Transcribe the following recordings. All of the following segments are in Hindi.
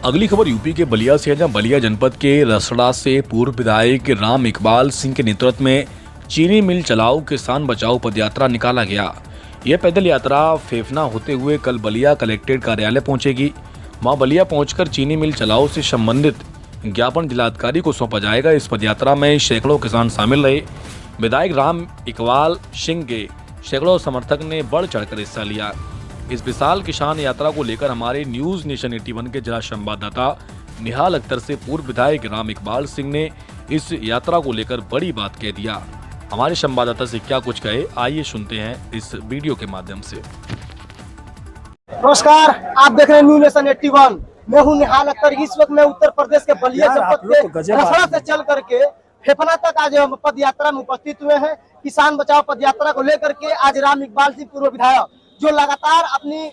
अगली खबर यूपी के बलिया से है, जहां बलिया जनपद के रसड़ा से पूर्व विधायक राम इकबाल सिंह के नेतृत्व में चीनी मिल चलाओ किसान बचाओ पदयात्रा निकाला गया। यह पैदल यात्रा फेफना होते हुए कल बलिया कलेक्ट्रेट कार्यालय पहुंचेगी। वहां बलिया पहुंचकर चीनी मिल चलाओ से संबंधित ज्ञापन जिलाधिकारी को सौंपा जाएगा। इस पदयात्रा में सैकड़ों किसान शामिल रहे। विधायक राम इकबाल सिंह के सैकड़ों समर्थक ने बढ़ चढ़कर हिस्सा लिया। इस विशाल किसान यात्रा को लेकर हमारे न्यूज नेशन 81 के जिला संवाददाता निहाल अख्तर से पूर्व विधायक राम इकबाल सिंह ने इस यात्रा को लेकर बड़ी बात कह दिया। हमारे संवाददाता से क्या कुछ कहे, आइए सुनते हैं इस वीडियो के माध्यम से। नमस्कार, आप देख रहे हैं न्यूज नेशन 81। मैं हूं निहाल अख्तर। इस वक्त मैं उत्तर प्रदेश के बलिया जनपद के रसड़ा से चल करके फेफना तक आज हम पद यात्रा में उपस्थित हुए हैं। किसान बचाओ पद यात्रा को लेकर के आज राम इकबाल सिंह पूर्व विधायक जो लगातार अपनी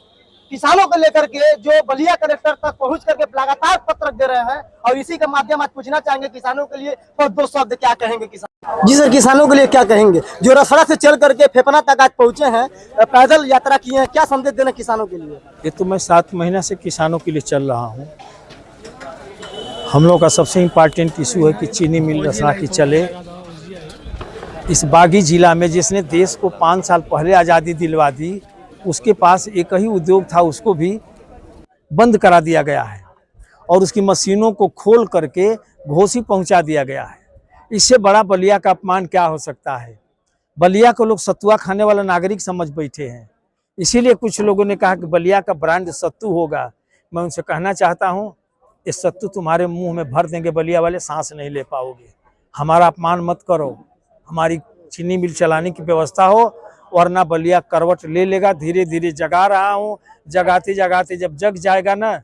किसानों को लेकर के जो बलिया कलेक्टर तक पहुंच करके लगातार पत्र दे रहे हैं, और इसी का माध्यम आज पूछना चाहेंगे किसानों के लिए और दो शब्द क्या कहेंगे किसान। जी सर, किसानों के लिए क्या कहेंगे जो रसड़ा से चल करके फेफना तक आज पहुंचे हैं, पैदल यात्रा किए हैं, क्या संदेश देना किसानों के लिए? ये तो मैं 7 महीना से किसानों के लिए चल रहा हूँ। हम लोग का सबसे इम्पोर्टेंट इशू है कि चीनी मिल रसड़ा की चले। इस बागी जिला में जिसने देश को 5 साल पहले आज़ादी दिलवा दी, उसके पास एक ही उद्योग था, उसको भी बंद करा दिया गया है और उसकी मशीनों को खोल करके घोसी पहुंचा दिया गया है। इससे बड़ा बलिया का अपमान क्या हो सकता है? बलिया को लोग सत्तुआ खाने वाला नागरिक समझ बैठे हैं। इसीलिए कुछ लोगों ने कहा कि बलिया का ब्रांड सत्तू होगा। मैं उनसे कहना चाहता हूं, ये सत्तू तुम्हारे मुंह में भर देंगे, बलिया वाले सांस नहीं ले पाओगे। हमारा अपमान मत करो। हमारी चीनी मिल चलाने की व्यवस्था हो, वरना बलिया करवट ले लेगा। धीरे धीरे जगा रहा हूँ, जगाते जगाते जब जग जाएगा ना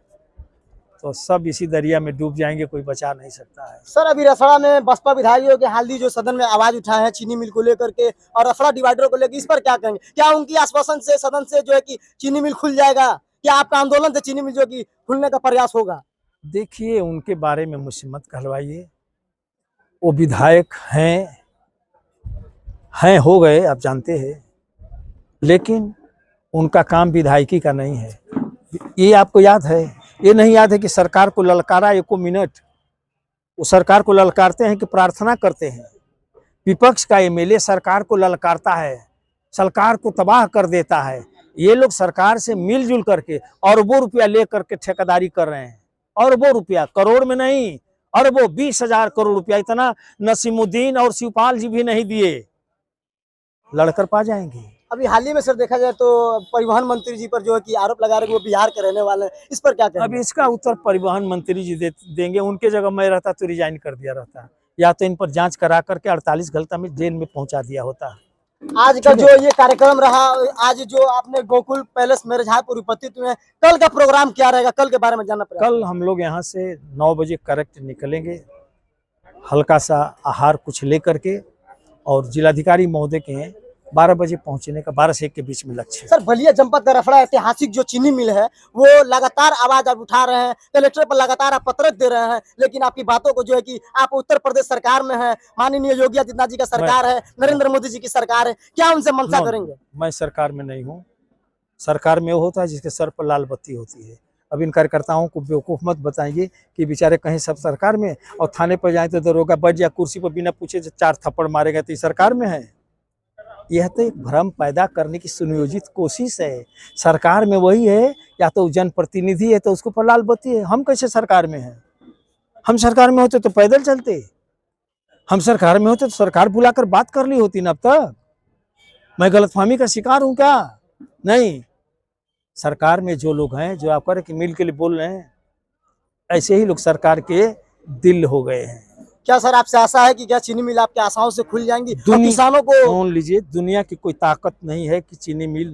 तो सब इसी दरिया में डूब जाएंगे, कोई बचा नहीं सकता है। सर, अभी रसड़ा में बसपा विधायकों के हाल ही जो सदन में आवाज उठाए हैं चीनी मिल को लेकर के और रसड़ा डिवाइडर को लेकर, इस पर क्या कहेंगे? क्या उनकी आश्वासन से सदन से जो है कि चीनी मिल खुल जाएगा? क्या आपका आंदोलन से चीनी मिल जो कि खुलने का प्रयास होगा? देखिए, उनके बारे में मुझसे मत कहलवाइए। वो विधायक हैं हो गए, आप जानते हैं, लेकिन उनका काम विधायकी का नहीं है। ये आपको याद है? ये नहीं याद है कि सरकार को ललकारा एको मिनट? वो सरकार को ललकारते हैं कि प्रार्थना करते हैं? विपक्ष का एमएलए सरकार को ललकारता है, सरकार को तबाह कर देता है। ये लोग सरकार से मिलजुल करके अरबों रुपया ले करके ठेकेदारी कर रहे हैं। अरबों रुपया, करोड़ में नहीं, अरबों, 20,000 करोड़ रुपया। इतना नसीमुद्दीन और शिवपाल जी भी नहीं दिए। लड़कर पा जाएंगे। अभी हाल ही में सर देखा जाए तो परिवहन मंत्री जी पर जो है कि आरोप लगा रहे हैं वो बिहार के रहने वाले हैं, इस पर क्या कहेंगे? अभी इसका उत्तर परिवहन मंत्री जी देंगे। उनके जगह मैं रहता तो रिजाइन कर दिया रहता, या तो इन पर जांच करा करके 48 घंटा में जेल में पहुंचा दिया होता। आज का जो ये कार्यक्रम रहा, आज जो आपने गोकुल पैलेस मेरे पर उपस्थित हुए हैं, कल का प्रोग्राम क्या रहेगा? कल के बारे में जानना पड़ेगा। कल हम लोग यहाँ से 9 बजे करेक्ट निकलेंगे, हल्का सा आहार कुछ ले करके, और जिलाधिकारी महोदय के 12 बजे पहुंचने का 12 से 1 के बीच में लक्ष्य है। सर, बलिया जनपद का रसड़ा ऐतिहासिक जो चीनी मिल है वो लगातार आवाज आप उठा रहे हैं, कलेक्टर पर लगातार आप पत्र दे रहे हैं, लेकिन आपकी बातों को जो है कि आप उत्तर प्रदेश सरकार में है, माननीय योगी आदित्यनाथ जी का सरकार है, नरेंद्र मोदी जी की सरकार है, क्या उनसे मंशा करेंगे? मैं सरकार में नहीं हूँ। सरकार में वो होता है जिसके सर पर लाल बत्ती होती है। अब इन कार्यकर्ताओं को बेवकूफ मत बताइए कि बेचारे कहीं सब सरकार में, और थाने पर जाए तो दरोगा बैठ या कुर्सी पर बिना पूछे 4 थप्पड़ मारेगा तो सरकार में है। यह तो एक भ्रम पैदा करने की सुनियोजित कोशिश है। सरकार में वही है, या तो जनप्रतिनिधि है तो उसको पर लाल बत्ती है। हम कैसे सरकार में हैं? हम सरकार में होते तो पैदल चलते। हम सरकार में होते तो सरकार बुलाकर बात कर ली होती ना अब तक। मैं गलतफहमी का शिकार हूं क्या? नहीं। सरकार में जो लोग हैं, जो आप कह रहे कि मिल के लिए बोल रहे हैं, ऐसे ही लोग सरकार के दिल हो गए हैं। क्या सर आपसे आशा है कि क्या चीनी मिल आपकी आशाओं से खुल जाएंगी? किसानों को सुन लीजिए, दुनिया की कोई ताकत नहीं है कि चीनी मिल